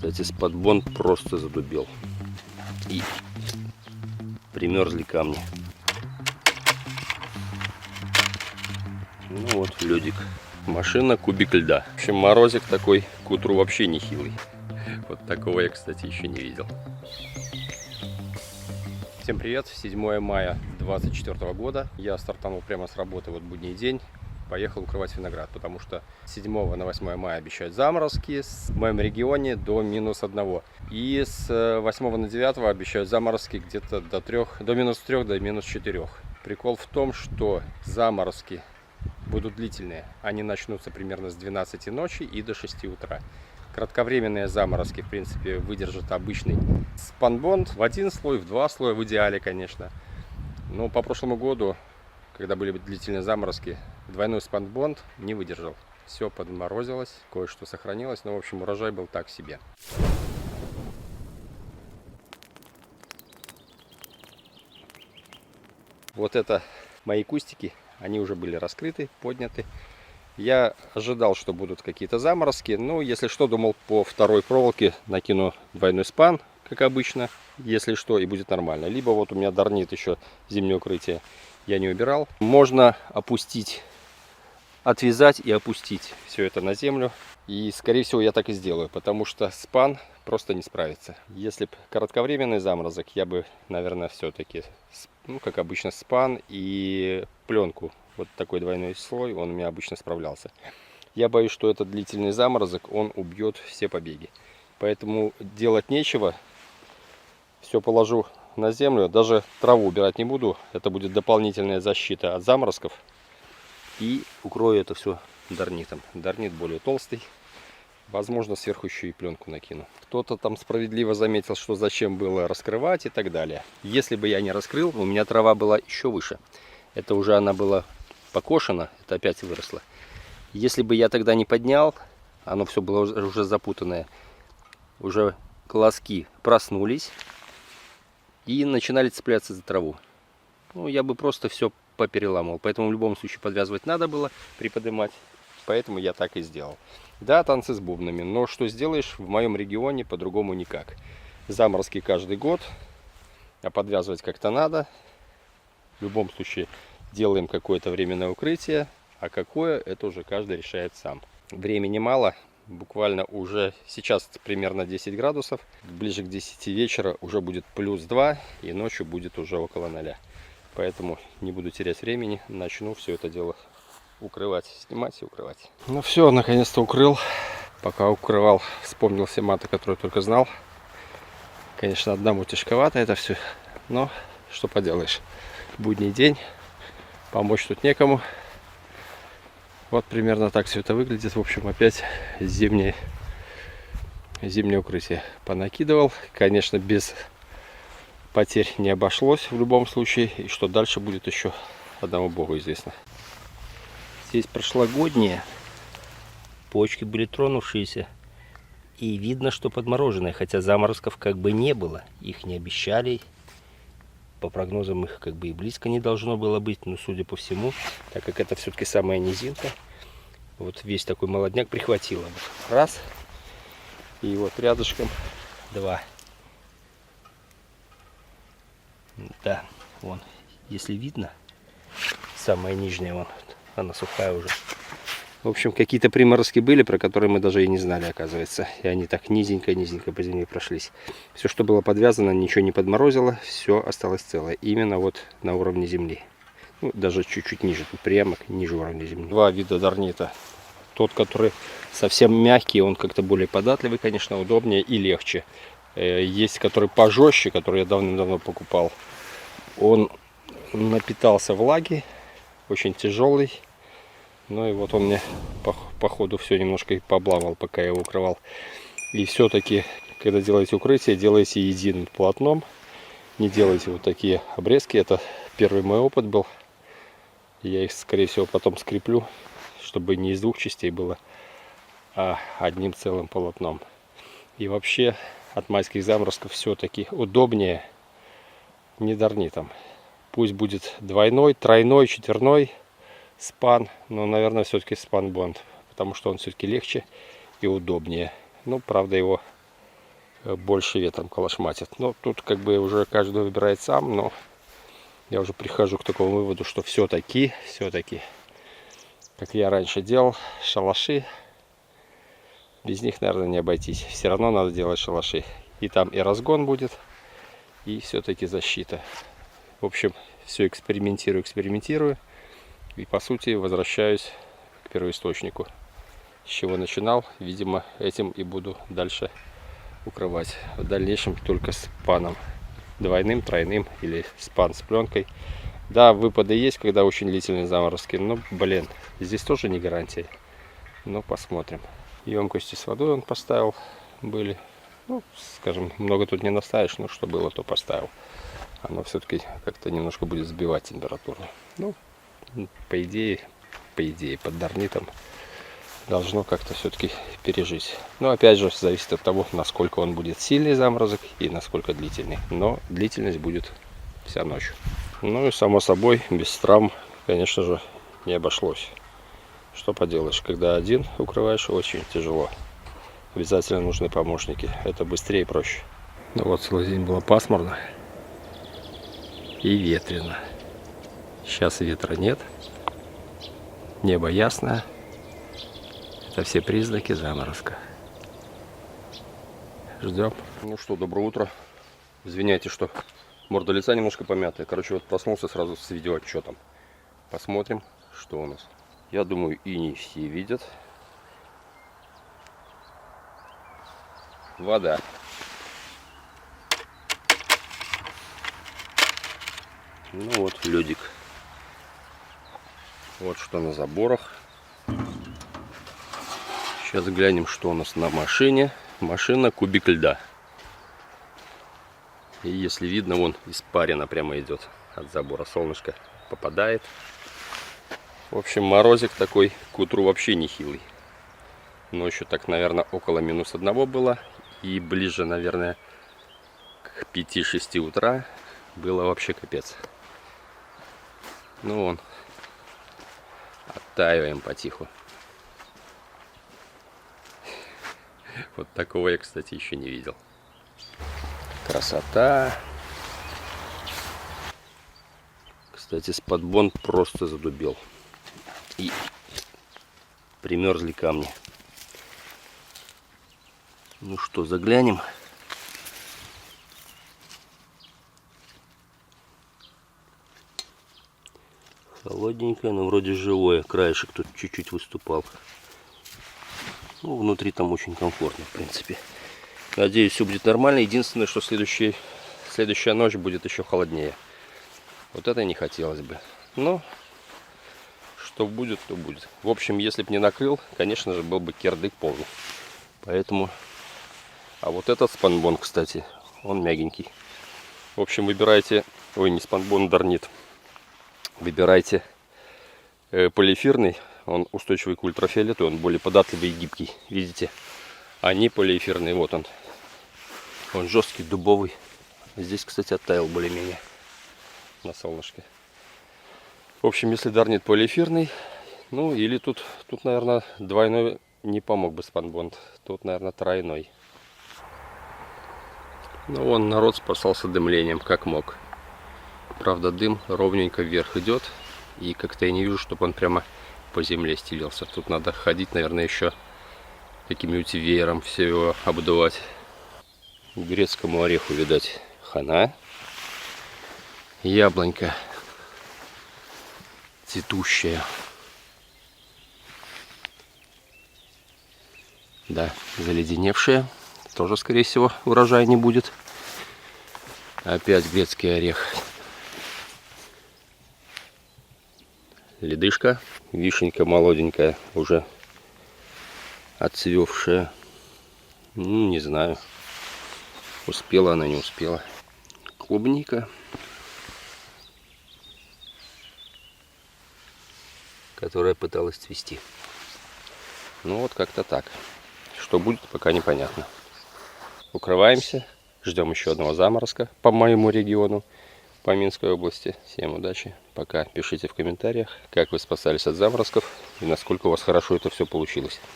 Кстати, спанбонд просто задубел. И примерзли камни. Ну вот, ледик. Машина, кубик льда. В общем, морозик такой к утру вообще не хилый. Вот такого я, кстати, еще не видел. Всем привет! 7 мая 2024 года. Я стартанул прямо с работы, вот будний день. Поехал укрывать виноград, потому что с 7 на 8 мая обещают заморозки в моем регионе до -1. И с 8 на 9 обещают заморозки где-то до -3, до -4. Прикол в том, что заморозки будут длительные. Они начнутся примерно с 12 ночи и до 6 утра. Кратковременные заморозки, в принципе, выдержит обычный спанбонд в 1 слой, в 2 слоя, в идеале, конечно. Но по прошлому году, когда были длительные заморозки, двойной спанбонд не выдержал. Все подморозилось, кое-что сохранилось, но, в общем, урожай был так себе. Вот это мои кустики, они уже были раскрыты, подняты. Я ожидал, что будут какие-то заморозки. Ну, если что, думал, по второй проволоке накину двойной спан, как обычно, если что, и будет нормально. Либо вот у меня дарнит еще зимнее укрытие, я не убирал. Можно опустить, отвязать и опустить все это на землю. И, скорее всего, я так и сделаю, потому что спан просто не справится. Если бы кратковременный заморозок, я бы, наверное, все-таки, ну, как обычно, спан и пленку. Вот такой двойной слой, он у меня обычно справлялся. Я боюсь, что этот длительный заморозок, он убьет все побеги. Поэтому делать нечего. Все положу на землю. Даже траву убирать не буду. Это будет дополнительная защита от заморозков. И укрою это все дарнитом. Дарнит более толстый. Возможно, сверху еще и пленку накину. Кто-то там справедливо заметил, что зачем было раскрывать и так далее. Если бы я не раскрыл, у меня трава была еще выше. Это уже она была покошено, это опять выросло. Если бы я тогда не поднял, оно все было уже запутанное, уже колоски проснулись и начинали цепляться за траву. Ну, я бы просто все попереламывал. Поэтому в любом случае подвязывать надо было, приподнимать. Поэтому я так и сделал. Да, танцы с бубнами, но что сделаешь, в моем регионе по-другому никак. Заморозки каждый год, а подвязывать как-то надо. В любом случае делаем какое-то временное укрытие, а какое, это уже каждый решает сам. Времени мало, буквально уже сейчас примерно 10 градусов, ближе к 10 вечера уже будет +2 и ночью будет уже около 0. Поэтому не буду терять времени, начну все это дело укрывать, снимать и укрывать. Ну все, наконец-то укрыл. Пока укрывал, вспомнил все маты, которые только знал. Конечно, одному тяжковато это все, но что поделаешь. Будний день, помочь тут некому. Вот примерно так все это выглядит. В общем, опять зимнее укрытие понакидывал. Конечно, без потерь не обошлось в любом случае. И что дальше будет, еще одному богу известно. Здесь прошлогодние почки были тронувшиеся. И видно, что подмороженные. Хотя заморозков как бы не было. Их не обещали. По прогнозам их как бы и близко не должно было быть, но судя по всему, так как это все-таки самая низинка, вот весь такой молодняк прихватило. Раз, и вот рядышком 2. Да, вон, если видно, самая нижняя, вон, она сухая уже. В общем, какие-то приморозки были, про которые мы даже и не знали, оказывается. И они так низенько-низенько по земле прошлись. Все, что было подвязано, ничего не подморозило, все осталось целое. Именно вот на уровне земли. Ну, даже чуть-чуть ниже, тут прямо ниже уровня земли. Два вида дарнита. Тот, который совсем мягкий, он как-то более податливый, конечно, удобнее и легче. Есть, который пожестче, который я давным-давно покупал. Он напитался влаги, очень тяжелый. Ну и вот он мне по ходу все немножко и поблавал, пока я его укрывал. И все-таки, когда делаете укрытие, делайте единым полотном. Не делайте вот такие обрезки. Это первый мой опыт был. Я их, скорее всего, потом скреплю, чтобы не из 2 частей было, а одним целым полотном. И вообще от майских заморозков все-таки удобнее не дарнитом. Пусть будет двойной, тройной, четверной спан, но, наверное, все-таки спанбонд, потому что он все-таки легче и удобнее. Ну, правда, его больше ветром колошматит. Но тут как бы уже каждый выбирает сам, но я уже прихожу к такому выводу, что все-таки, как я раньше делал, шалаши, без них, наверное, не обойтись. Все равно надо делать шалаши. И там и разгон будет, и все-таки защита. В общем, все экспериментирую. И по сути возвращаюсь к первоисточнику. С чего начинал, видимо, этим и буду дальше укрывать. В дальнейшем только спаном. Двойным, тройным или спан с пленкой. Да, выпады есть, когда очень длительные заморозки. Но, блин, здесь тоже не гарантия. Но посмотрим. Емкости с водой он поставил. Были, ну, скажем, много тут не наставишь, но что было, то поставил. Оно все-таки как-то немножко будет сбивать температуру. Ну, по идее, под дарнитом должно как-то все-таки пережить. Но опять же, зависит от того, насколько он будет сильный заморозок и насколько длительный. Но длительность будет вся ночь. Ну и само собой, без травм, конечно же, не обошлось. Что поделаешь, когда один укрываешь, очень тяжело. Обязательно нужны помощники. Это быстрее и проще. Ну вот, целый день было пасмурно и ветрено. Сейчас ветра нет. Небо ясное. Это все признаки заморозка. Ждем. Ну что, доброе утро. Извиняйте, что морда лица немножко помятая. Короче, вот проснулся сразу с видеоотчетом. Посмотрим, что у нас. Я думаю, и не все видят. Вода. Ну вот, ледик. Вот что на заборах. Сейчас глянем, что у нас на машине. Машина кубик льда. И если видно, вон испарина прямо идет от забора. Солнышко попадает. В общем, морозик такой к утру вообще нехилый. Ночью так, наверное, около -1 было. И ближе, наверное, к 5-6 утра было вообще капец. Ну вон, оттаиваем потиху. Вот такого я, кстати, еще не видел. Красота. Кстати, спанбонд просто задубел. И примерзли камни. Ну что, заглянем. Холодненькое, но вроде живое. Краешек тут чуть-чуть выступал. Ну, внутри там очень комфортно, в принципе. Надеюсь, все будет нормально. Единственное, что следующая ночь будет еще холоднее. Вот это не хотелось бы. Но что будет, то будет. В общем, если бы не накрыл, конечно же, был бы кирдык полный. Поэтому... А вот этот спанбонд, кстати, он мягенький. В общем, выбирайте... Ой, не спанбонд, дарнит. Выбирайте полиэфирный. Он устойчивый к ультрафиолету, он более податливый и гибкий. Видите? А не полиэфирный. Вот он. Он жесткий, дубовый. Здесь, кстати, оттаял более-менее на солнышке. В общем, если дарнит полиэфирный, ну или тут, наверное, двойной не помог бы спанбонд. Тут, наверное, тройной. Ну, вон народ спасался дымлением, как мог. Правда, дым ровненько вверх идет. И как-то я не вижу, чтобы он прямо по земле стелился. Тут надо ходить, наверное, еще каким-нибудь веером все его обдувать. Грецкому ореху, видать, хана. Яблонька цветущая. Да, заледеневшая. Тоже, скорее всего, урожая не будет. Опять грецкий орех. Ледышка. Вишенька молоденькая, уже отцвевшая. Ну, не знаю, успела она, не успела. Клубника. Которая пыталась цвести. Ну вот как-то так. Что будет, пока непонятно. Укрываемся. Ждем еще одного заморозка по моему региону, по Минской области. Всем удачи. Пока. Пишите в комментариях, как вы спасались от заморозков и насколько у вас хорошо это все получилось.